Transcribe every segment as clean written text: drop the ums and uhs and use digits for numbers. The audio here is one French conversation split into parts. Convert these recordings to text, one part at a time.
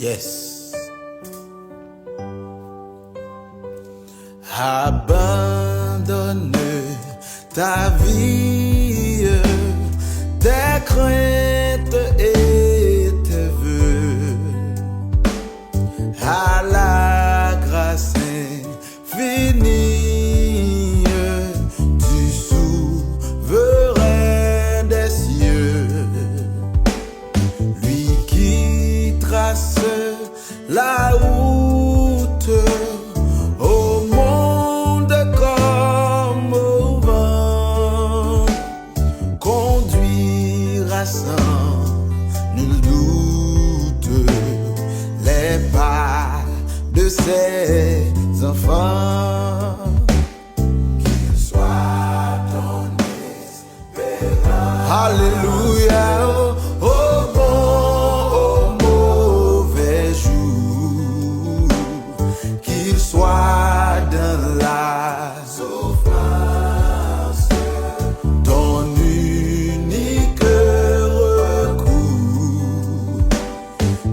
Yes. Abandonne ta vie, tes craintes et tes vœux à la grâce infinie du souverain des cieux, lui qui trace la route au monde comme au vent, conduira sans nul doute les pas de ses enfants. Qu'il soit ton espérance. Alléluia. Au bon, au mauvais jour, qu'il soit dans la souffrance, ton unique recours.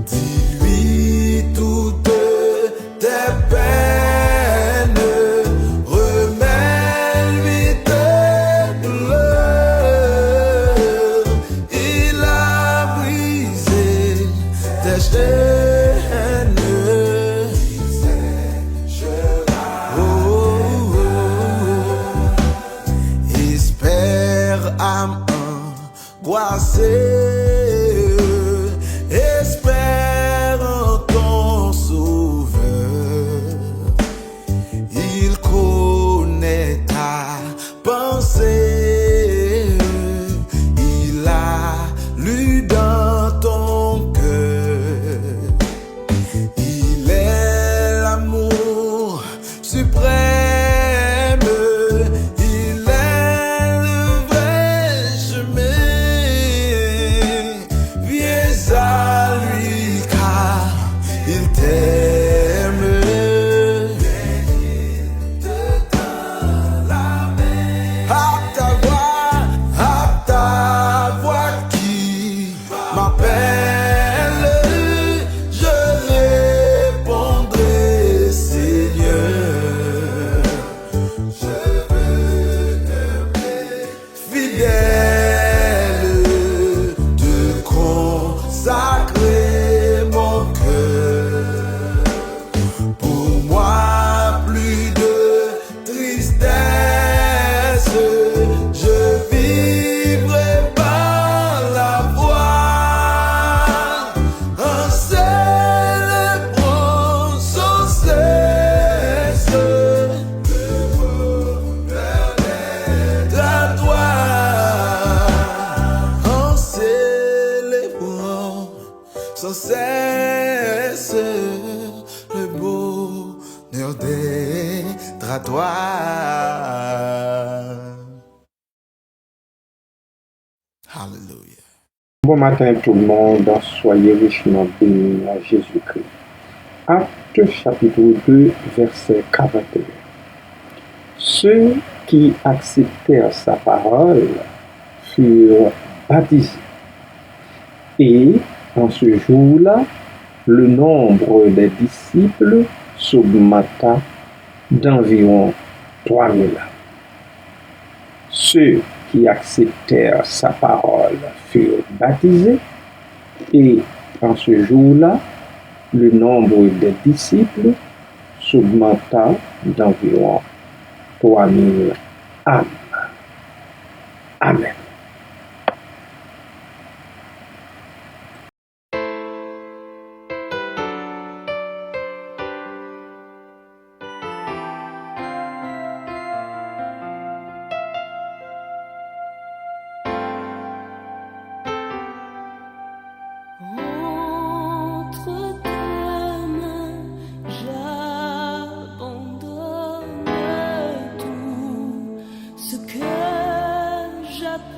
Dis-lui toutes tes peines, remets-lui tes douleurs. Il a brisé tes chaînes. Oh, oh, oh. Espère âme angoissée, espère en ton sauveur. Il connaît ta pensée, il a lu dans ton cœur. Il est l'amour suprême, il est le vrai chemin. Viens à lui car il t'aime. À ta voix qui m'appelle, je répondrai, Seigneur. Je veux t'aimer fidèle, te consacrer mon cœur. Pour moi, plus de tristesse, je vivrai par la voie, en célébrant sans cesse le bonheur d'être à toi, en célébrant sans cesse le bonheur d'être à toi. Hallelujah. Bon matin tout le monde, soyez richement bénis à Jésus-Christ. Actes chapitre 2, verset 41. Ceux qui acceptèrent sa parole furent baptisés. Et en ce jour-là, le nombre des disciples s'augmenta d'environ 3000. Ceux qui acceptèrent sa parole furent baptisés, et en ce jour-là, le nombre des disciples s'augmenta d'environ 3000 âmes. Amen. Entre tes mains, j'abandonne tout ce que j'appelle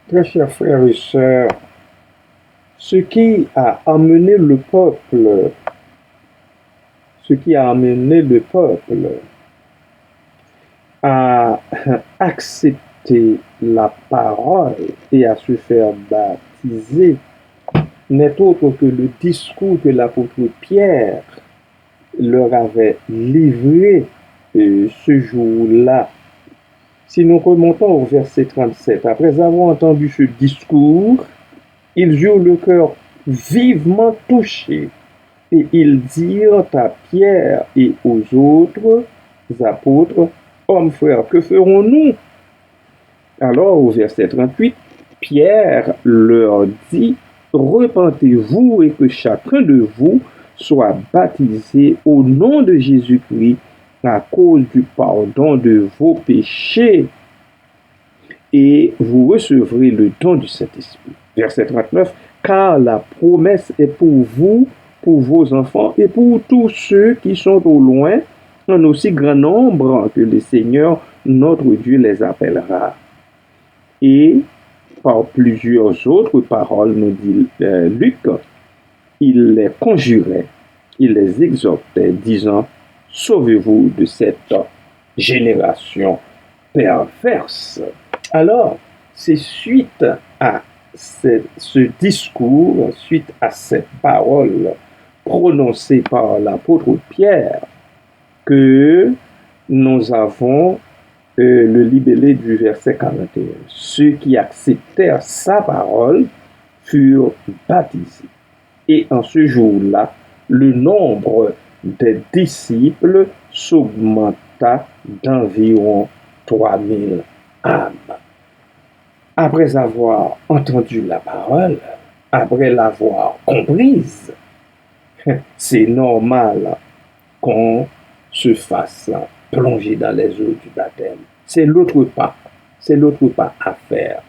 Très chers frères et sœurs, ce qui a amené le peuple, ce qui a amené le peuple à accepter la parole et à se faire baptiser n'est autre que le discours que l'apôtre Pierre leur avait livré ce jour-là. Si nous remontons au verset 37, après avoir entendu ce discours, ils eurent le cœur vivement touché et ils dirent à Pierre et aux autres apôtres, hommes frères, que ferons-nous? Alors au verset 38, Pierre leur dit, repentez-vous et que chacun de vous soit baptisé au nom de Jésus-Christ à cause du pardon de vos péchés et vous recevrez le don du Saint-Esprit. Verset 39, car la promesse est pour vous, pour vos enfants et pour tous ceux qui sont au loin, en aussi grand nombre que le Seigneur, notre Dieu, les appellera. Et par plusieurs autres paroles, nous dit Luc, il les conjurait, il les exhortait, disant, sauvez-vous de cette génération perverse. Alors, c'est suite à ce discours, suite à cette parole prononcée par l'apôtre Pierre, que nous avons le libellé du verset 41. Ceux qui acceptèrent sa parole furent baptisés. Et en ce jour-là, le nombre des disciples s'augmenta d'environ 3000 âmes. Après avoir entendu la parole, après l'avoir comprise, c'est normal qu'on se fasse plonger dans les eaux du baptême. C'est l'autre pas à faire.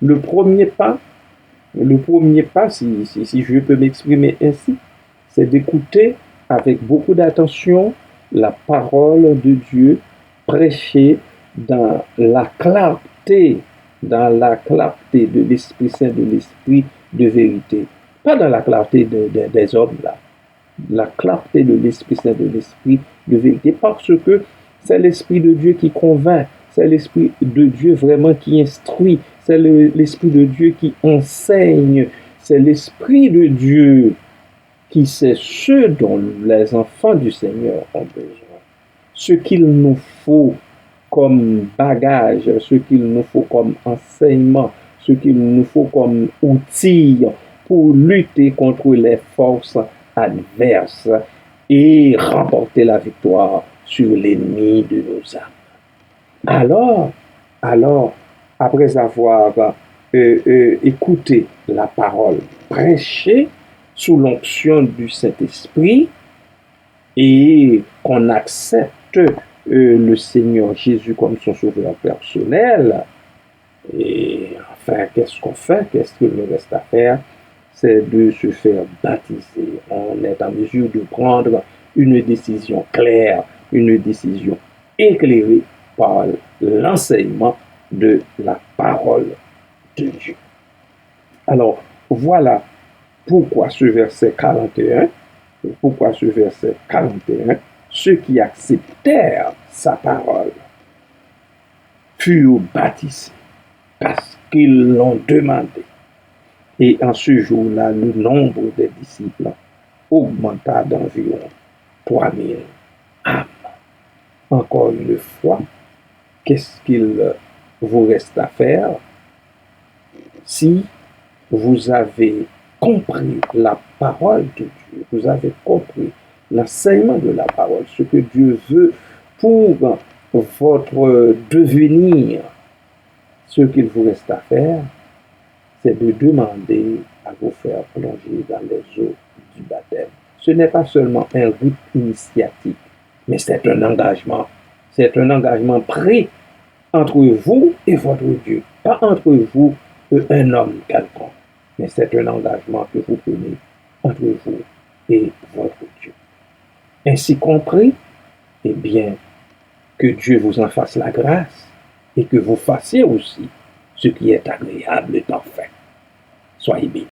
Le premier pas, si je peux m'exprimer ainsi, c'est d'écouter avec beaucoup d'attention la parole de Dieu prêchée dans la clarté de l'Esprit Saint, de l'Esprit de vérité. Pas dans la clarté des hommes, là. La clarté de l'Esprit Saint, de l'Esprit de vérité, parce que c'est l'Esprit de Dieu qui convainc, c'est l'Esprit de Dieu vraiment qui instruit, c'est l'Esprit de Dieu qui enseigne, c'est l'Esprit de Dieu qui sait ce dont les enfants du Seigneur ont besoin, ce qu'il nous faut comme bagage, ce qu'il nous faut comme enseignement, ce qu'il nous faut comme outil pour lutter contre les forces adverses et remporter la victoire sur l'ennemi de nos âmes. Alors, après avoir écouté la parole prêchée sous l'onction du Saint-Esprit et qu'on accepte le Seigneur Jésus comme son sauveur personnel, et enfin, qu'est-ce qu'on fait? Qu'est-ce qu'il nous reste à faire? C'est de se faire baptiser. On est en mesure de prendre une décision claire, une décision éclairée par l'enseignement de la parole de Dieu. Alors, voilà pourquoi ce verset 41, ceux qui acceptèrent sa parole furent baptisés parce qu'ils l'ont demandé. Et en ce jour-là, le nombre des disciples augmenta d'environ 3000 âmes. Encore une fois, qu'est-ce qu'il vous reste à faire? Si vous avez compris la parole de Dieu, vous avez compris l'enseignement de la parole, ce que Dieu veut pour votre devenir, ce qu'il vous reste à faire, c'est de demander à vous faire plonger dans les eaux du baptême. Ce n'est pas seulement un rite initiatique, mais c'est un engagement. C'est un engagement pris entre vous et votre Dieu. Pas entre vous et un homme quelconque, mais c'est un engagement que vous prenez entre vous et votre Dieu. Ainsi compris, eh bien, que Dieu vous en fasse la grâce et que vous fassiez aussi ce qui est agréable et parfait. Soyez bénis.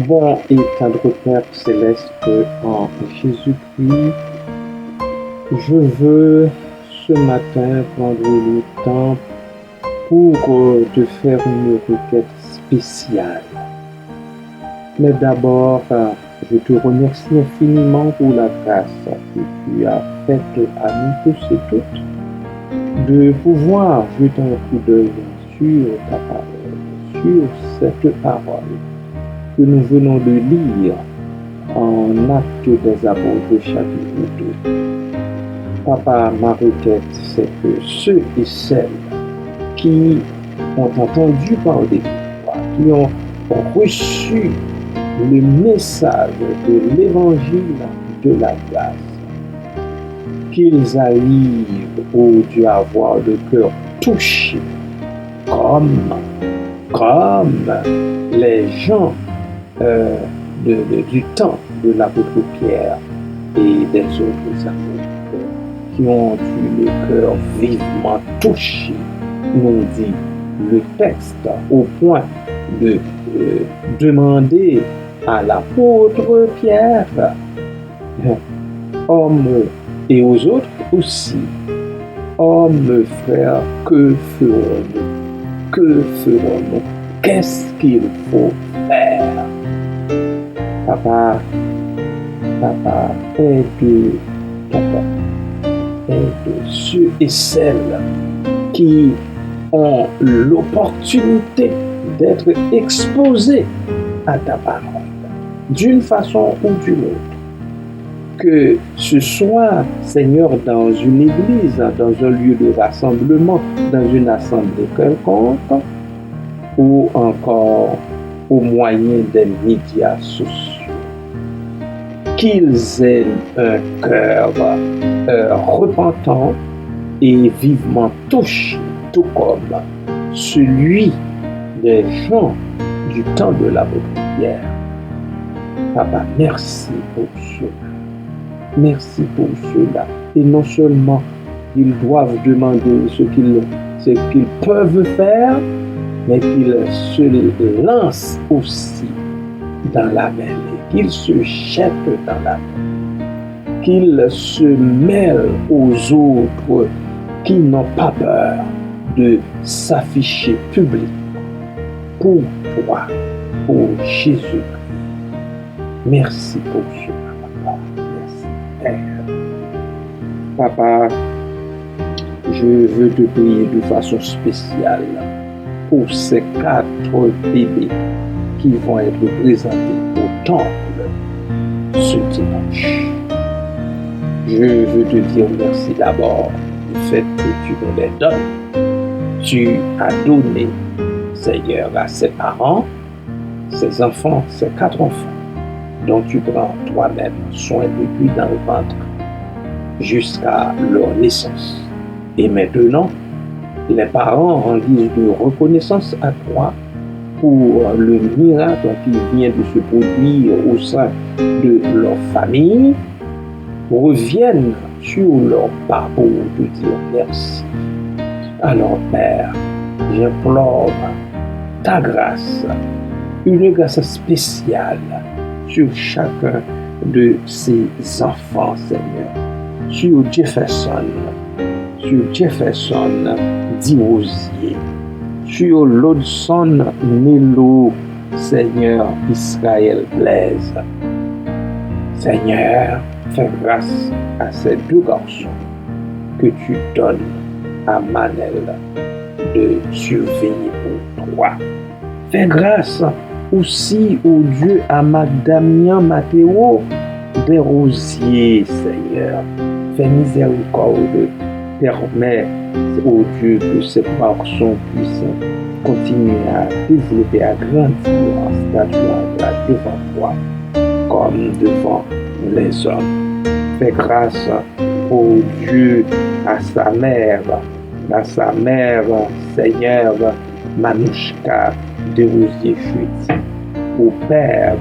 Bon et tendre Père céleste en Jésus-Christ, je veux ce matin prendre le temps pour te faire une requête spéciale. Mais d'abord, je te remercie infiniment pour la grâce que tu as faite à nous tous et toutes de pouvoir jeter un coup d'œil sur ta parole, sur cette parole que nous venons de lire en Actes des Apôtres chapitre 2. Papa, ma requête, c'est que ceux et celles qui ont entendu parler de toi, qui ont reçu le message de l'évangile de la grâce, qu'ils arrivent, ô Dieu, à avoir le cœur touché, comme les gens du temps de l'apôtre Pierre et des autres apôtres qui ont eu le cœur vivement touché, nous dit le texte, au point de demander à l'apôtre Pierre, homme, et aux autres aussi, hommes, frères, que ferons-nous? Que ferons-nous? Qu'est-ce qu'il faut faire? Papa, aide ceux et celles qui ont l'opportunité d'être exposés à ta parole. d'une façon ou d'une autre. Que ce soit, Seigneur, dans une église, dans un lieu de rassemblement, dans une assemblée quelconque, ou encore au moyen des médias sociaux. Qu'ils aient un cœur repentant et vivement touché, tout comme celui des gens du temps de l'apôtre Pierre. Papa, merci pour cela. Merci pour cela. Et non seulement ils doivent demander ce qu'ils peuvent faire, mais qu'ils se lancent aussi dans la mêlée, qu'ils se jettent dans la mêlée, qu'ils se mêlent aux autres qui n'ont pas peur de s'afficher publiquement pour toi, pour Jésus-Christ. Merci pour cela, Papa. Merci, Père. Papa, je veux te prier de façon spéciale pour ces 4 bébés qui vont être présentés au temple ce dimanche. Je veux te dire merci d'abord du fait que tu me les donnes. Tu as donné, Seigneur, à ses parents, ses enfants, ses 4 enfants, dont tu prends toi-même soin depuis dans le ventre jusqu'à leur naissance. Et maintenant, les parents, en guise de reconnaissance à toi pour le miracle qui vient de se produire au sein de leur famille, reviennent sur leurs pas pour te dire merci. Alors, Père, j'implore ta grâce, une grâce spéciale sur chacun de ces enfants, Seigneur, sur Jefferson Dirosier, sur l'Odson Nelo, Seigneur Israël Blaise. Seigneur, fais grâce à ces 2 garçons que tu donnes à Manel de surveiller pour toi. Fais grâce aussi, ô Dieu, à Magdamien Mathéo Desrosiers, Seigneur. Fais miséricorde. Permets, ô Dieu, que ces garçons puissent continuer à développer, à grandir en stature devant toi, comme devant les hommes. Fais grâce, ô Dieu, à sa mère, Seigneur, Manouchka Desrosiers-Chuiti, au père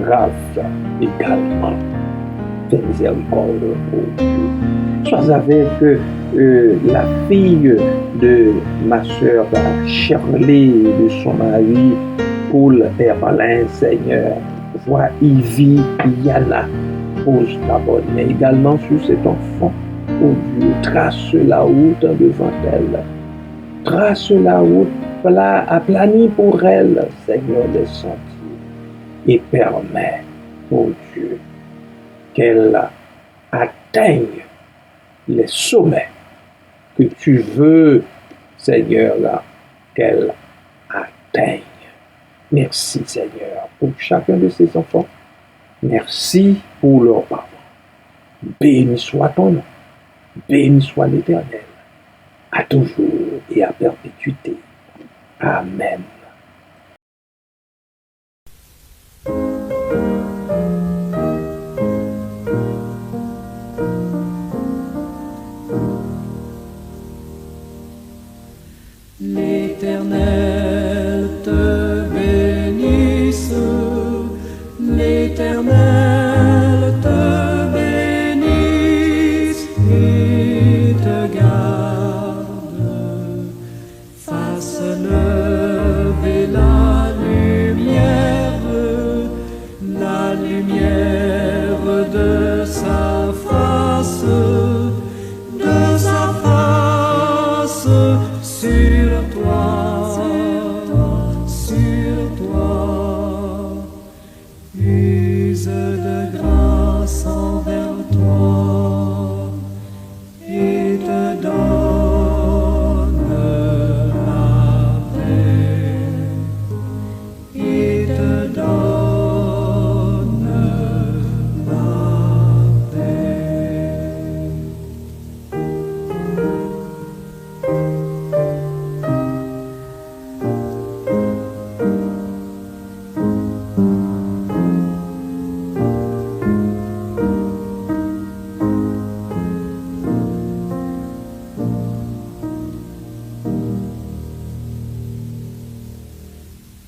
Raph également. Fais miséricorde, ô Dieu. Sois avec la fille de ma sœur Shirley, de son mari Paul Erlin, Seigneur. Vois Ivy Yana, pose ta bonne main également sur cet enfant. Oh Dieu, trace la route devant elle. Trace la route aplanie pour elle, Seigneur des sentiers. Et permets, oh Dieu, qu'elle atteigne les sommets que tu veux, Seigneur, qu'elle atteigne. Merci, Seigneur, pour chacun de ces enfants. Merci pour leurs parents. Béni soit ton nom. Béni soit l'Éternel, à toujours et à perpétuité. Amen. L'Éternel te bénisse, l'Éternel te bénisse et te garde, fasse lever la lumière de sa face sur toi, use de grâce envers toi et te donne la paix, et te donne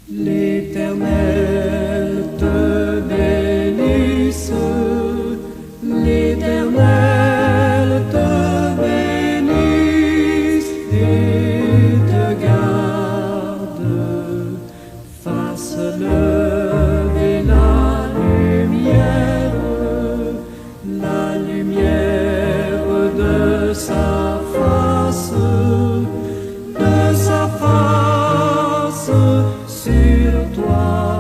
L'Éternel te bénisse, l'Éternel te bénisse et te garde, fasse lever la lumière de sa face sur toi.